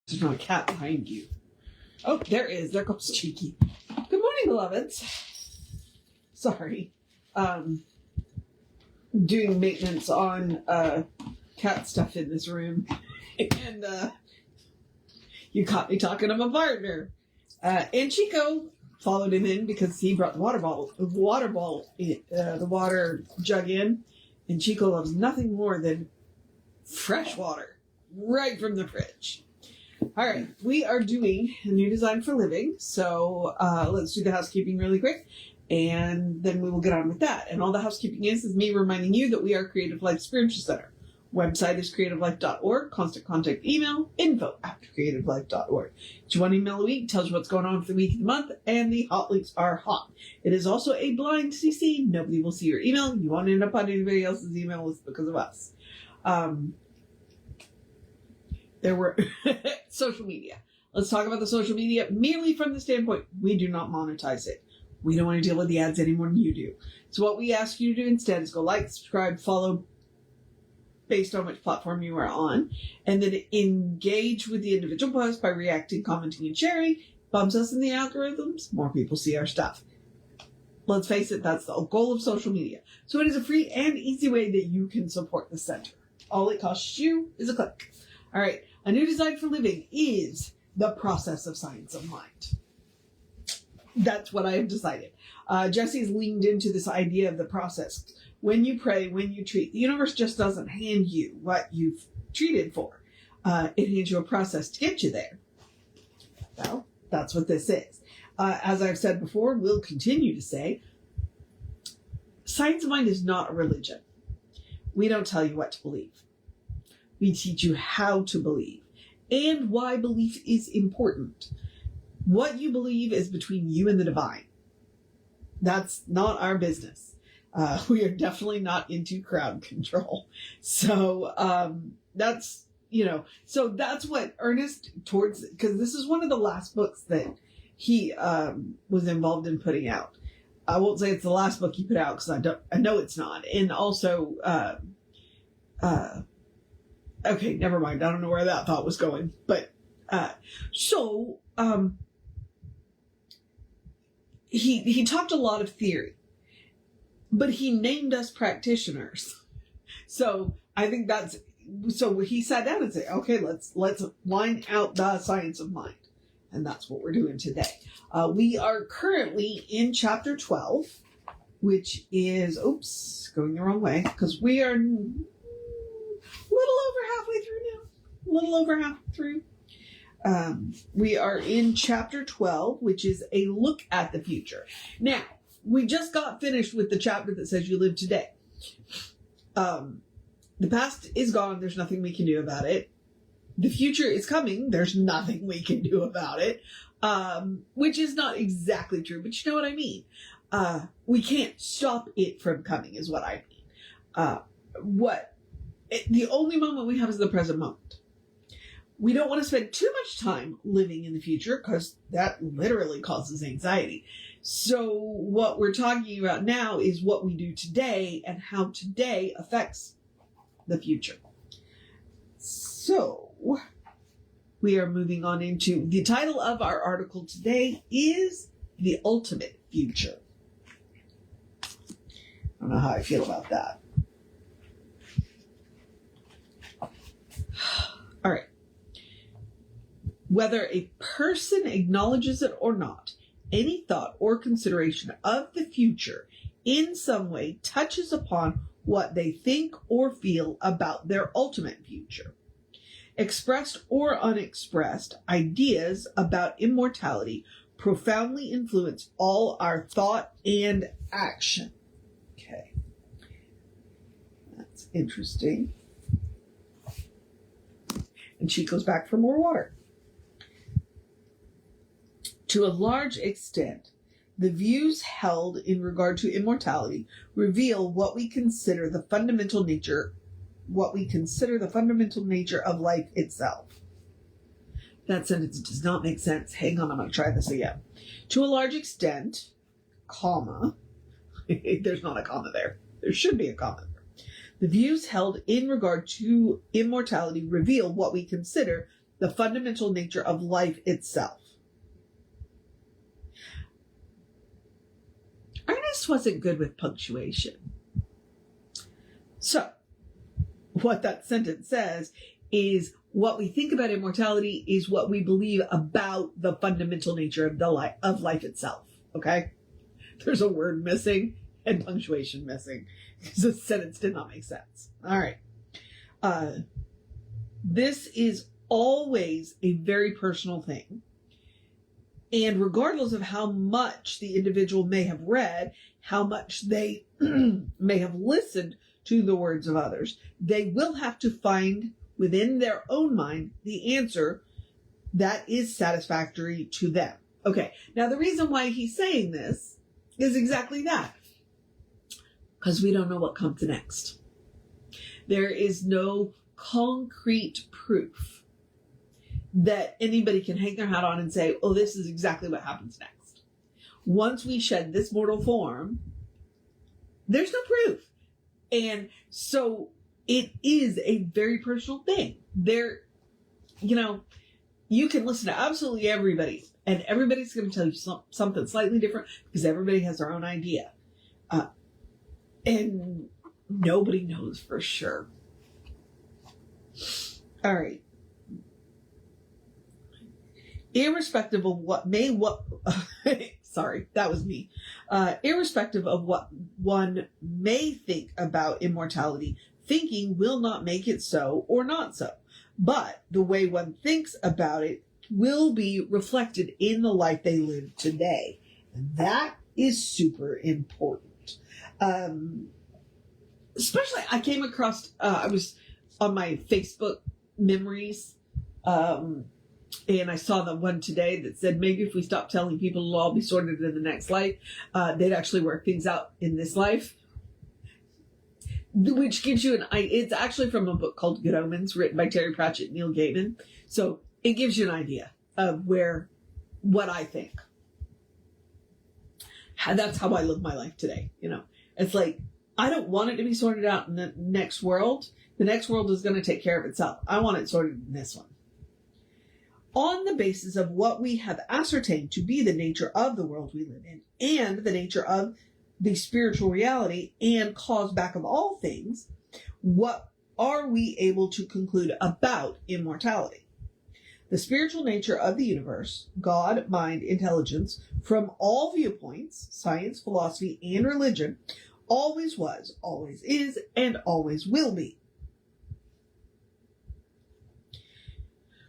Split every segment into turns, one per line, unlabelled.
There's not a cat behind you. Oh, there is. There comes Cheeky. Good morning, beloveds. Sorry. Doing maintenance on cat stuff in this room. And you caught me talking to my partner. And Chico followed him in because he brought the water jug in. And Chico loves nothing more than fresh water right from the fridge. All right, we are doing a new design for living, so let's do the housekeeping really quick, and then we will get on with that. And all the housekeeping is me reminding you that we are Creative Life Spiritual Center. Website is creativelife.org. Constant contact email, info@creativelife.org. It's one email a week, tells you what's going on for the week and the month, and the hot links are hot. It is also a blind CC. Nobody will see your email. You won't end up on anybody else's email list because of us. There were social media. Let's talk about the social media merely from the standpoint we do not monetize it. We don't want to deal with the ads any more than you do. So what we ask you to do instead is go like, subscribe, follow based on which platform you are on, and then engage with the individual posts by reacting, commenting, and sharing. Bumps us in the algorithms. More people see our stuff. Let's face it, that's the goal of social media. So it is a free and easy way that you can support the center. All it costs you is a click. All right, a new design for living is the process of science of mind. That's what I have decided. Jesse's leaned into this idea of the process. When you pray, when you treat, the universe just doesn't hand you what you've treated for. It hands you a process to get you there. Well, that's what this is. As I've said before, we'll continue to say, science of mind is not a religion. We don't tell you what to believe. We teach you how to believe and why belief is important. What you believe is between you and the divine. That's not our business. We are definitely not into crowd control. So that's what Ernest because this is one of the last books that he was involved in putting out. I won't say it's the last book he put out because I know it's not. And also, okay, never mind. I don't know where that thought was going. But, he talked a lot of theory, but he named us practitioners. So I think so he sat down and said, okay, let's line out the science of mind. And that's what we're doing today. We are currently in chapter 12, which is, going the wrong way, because we are little over halfway through. We are in chapter 12, which is a look at the future. Now, we just got finished with the chapter that says you live today. The past is gone. There's nothing we can do about it. The future is coming. There's nothing we can do about it. Which is not exactly true, but you know what I mean. We can't stop it from coming is what I mean. The only moment we have is the present moment. We don't want to spend too much time living in the future because that literally causes anxiety. So what we're talking about now is what we do today and how today affects the future. So we are moving on into the title of our article today is The Ultimate Future. I don't know how I feel about that. All right. Whether a person acknowledges it or not, any thought or consideration of the future in some way touches upon what they think or feel about their ultimate future. Expressed or unexpressed, ideas about immortality profoundly influence all our thought and action. Okay. That's interesting. And she goes back for more water. To a large extent, the views held in regard to immortality reveal what we consider the fundamental nature of life itself. That sentence does not make sense. Hang on, I'm going to try this again. To a large extent, comma, there's not a comma there. There should be a comma there. The views held in regard to immortality reveal what we consider the fundamental nature of life itself. Ernest wasn't good with punctuation. So, what that sentence says is what we think about immortality is what we believe about the fundamental nature of life itself. Okay? There's a word missing and punctuation missing because the sentence did not make sense. All right. This is always a very personal thing. And regardless of how much the individual may have read, how much they may have listened to the words of others, they will have to find within their own mind the answer that is satisfactory to them. Okay, now the reason why he's saying this is exactly that. Because we don't know what comes next. There is no concrete proof that anybody can hang their hat on and say, oh, this is exactly what happens next. Once we shed this mortal form, there's no proof. And so it is a very personal thing. You can listen to absolutely everybody, and everybody's going to tell you something slightly different because everybody has their own idea. And nobody knows for sure. All right. Irrespective of sorry, that was me. Irrespective of what one may think about immortality, thinking will not make it so or not so. But the way one thinks about it will be reflected in the life they live today. And that is super important. Especially, I came across, I was on my Facebook memories, and I saw the one today that said, maybe if we stop telling people it'll all be sorted in the next life, they'd actually work things out in this life. Which gives you it's actually from a book called Good Omens, written by Terry Pratchett and Neil Gaiman. So it gives you an idea of what I think. That's how I live my life today. It's like, I don't want it to be sorted out in the next world. The next world is going to take care of itself. I want it sorted in this one. On the basis of what we have ascertained to be the nature of the world we live in and the nature of the spiritual reality and cause back of all things, what are we able to conclude about immortality? The spiritual nature of the universe, God, mind, intelligence, from all viewpoints, science, philosophy, and religion, always was, always is, and always will be.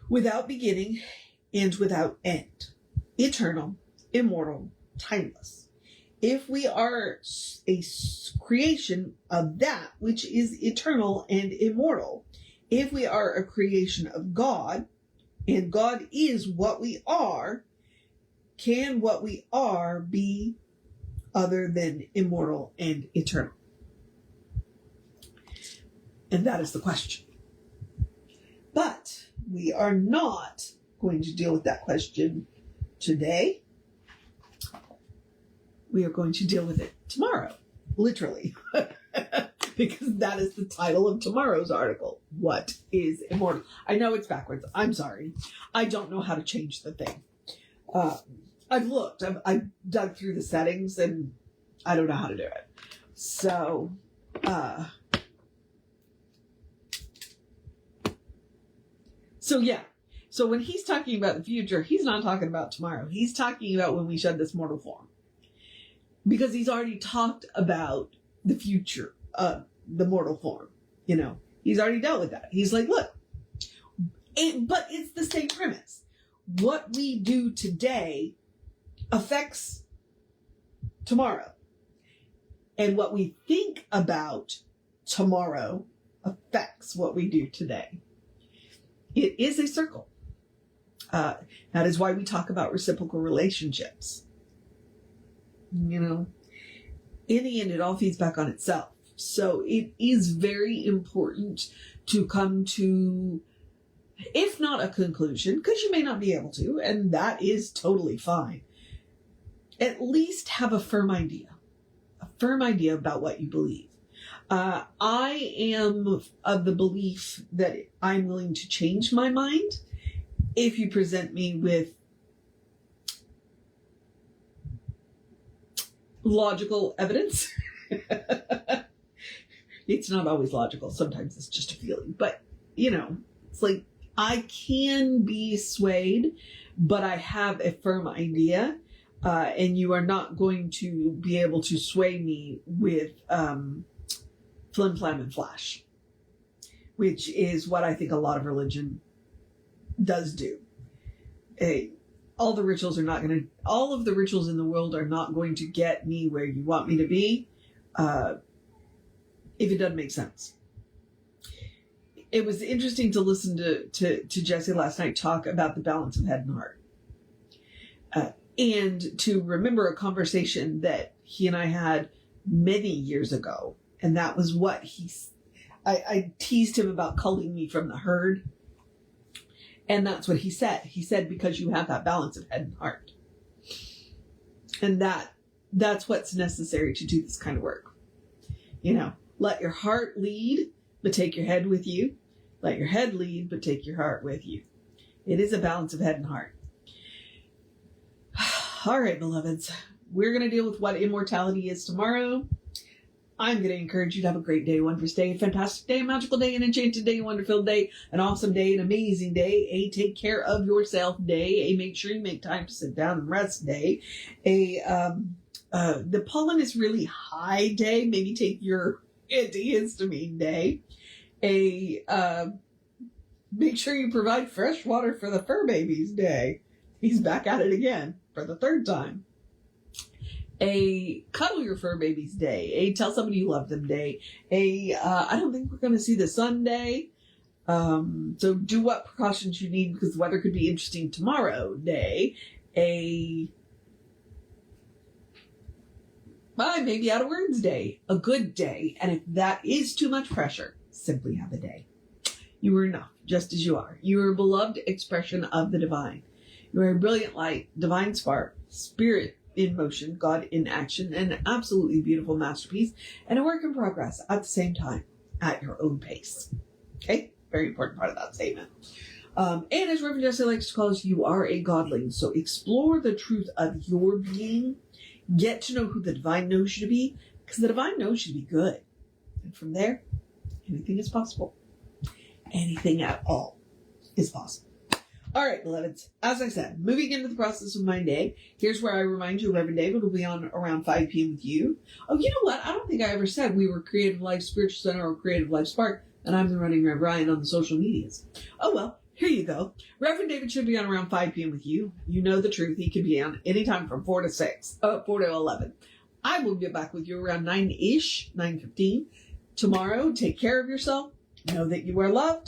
Without beginning and without end, eternal, immortal, timeless. If we are a creation of that which is eternal and immortal, if we are a creation of God, and God is what we are, can what we are be other than immortal and eternal? And that is the question. But we are not going to deal with that question today. We are going to deal with it tomorrow, literally, because that is the title of tomorrow's article. What is immortal? I know it's backwards. I'm sorry. I don't know how to change the thing. I've looked. I've dug through the settings, and I don't know how to do it. So, yeah. So when he's talking about the future, he's not talking about tomorrow. He's talking about when we shed this mortal form. Because he's already talked about the future of the mortal form. He's already dealt with that. He's like, look, but it's the same premise. What we do today affects tomorrow. And what we think about tomorrow affects what we do today. It is a circle. That is why we talk about reciprocal relationships. In the end, it all feeds back on itself. So it is very important to come to, if not a conclusion, because you may not be able to, and that is totally fine, at least have a firm idea about what you believe. I am of the belief that I'm willing to change my mind if you present me with logical evidence. It's not always logical. Sometimes it's just a feeling. But, it's like I can be swayed, but I have a firm idea. And you are not going to be able to sway me with flim, flam, and flash, which is what I think a lot of religion does do. All of the rituals in the world are not going to get me where you want me to be, if it doesn't make sense. It was interesting to listen to Jesse last night talk about the balance of head and heart. And to remember a conversation that he and I had many years ago. And that was what I teased him about culling me from the herd. And that's what he said. He said, because you have that balance of head and heart. And that's what's necessary to do this kind of work. Let your heart lead, but take your head with you. Let your head lead, but take your heart with you. It is a balance of head and heart. All right, beloveds, we're going to deal with what immortality is tomorrow. I'm going to encourage you to have a great day, wondrous day, a fantastic day, a magical day, an enchanted day, a wonderful day, an awesome day, an amazing day, a take care of yourself day, a make sure you make time to sit down and rest day, the pollen is really high day, maybe take your antihistamine day, make sure you provide fresh water for the fur babies day. He's back at it again for the third time. A cuddle your fur babies day, a tell somebody you love them day, I don't think we're going to see the sun day, so do what precautions you need because the weather could be interesting tomorrow day, maybe out of words day, a good day, and if that is too much pressure, simply have a day. You are enough, just as you are. You are a beloved expression of the divine. You are a brilliant light, divine spark, spirit in motion, God in action, an absolutely beautiful masterpiece, and a work in progress at the same time, at your own pace. Okay? Very important part of that statement. And as Reverend Jesse likes to call us, you are a godling. So explore the truth of your being. Get to know who the divine knows you to be, because the divine knows you to be good. And from there, anything is possible. Anything at all is possible. All right, beloveds, as I said, moving into the process of my day, here's where I remind you Reverend David will be on around 5 p.m. with you. Oh, you know what? I don't think I ever said we were Creative Life Spiritual Center or Creative Life Spark, and I'm the running Rev Ryan on the social medias. Oh, well, here you go. Reverend David should be on around 5 p.m. with you. You know the truth. He can be on anytime from 4 to 11. I will get back with you around 9-ish, 9:15. Tomorrow, take care of yourself. Know that you are loved.